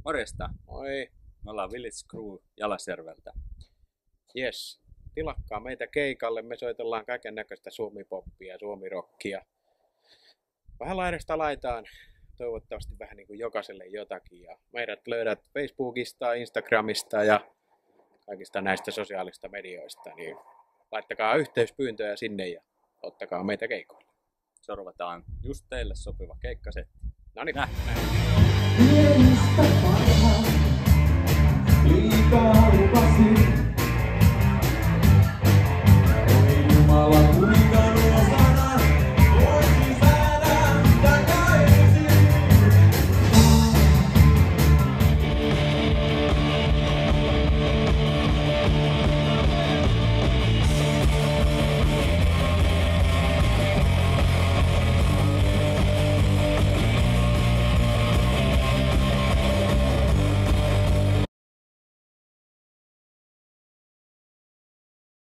Morjesta. Moi. Me ollaan Village Crew Jalasjärveltä. Jes. Tilakkaa meitä keikalle. Me soitellaan kaiken näköistä suomipoppia, suomirokkia. Vähän laidasta laitaan. Toivottavasti vähän niin kuin jokaiselle jotakin. Ja meidät löydät Facebookista, Instagramista ja kaikista näistä sosiaalista medioista. Niin laittakaa yhteyspyyntöjä sinne ja ottakaa meitä keikoille. Sorvataan just teille sopiva keikkasetti. Noniin. Pienistä parhaat, liikaa lupasin.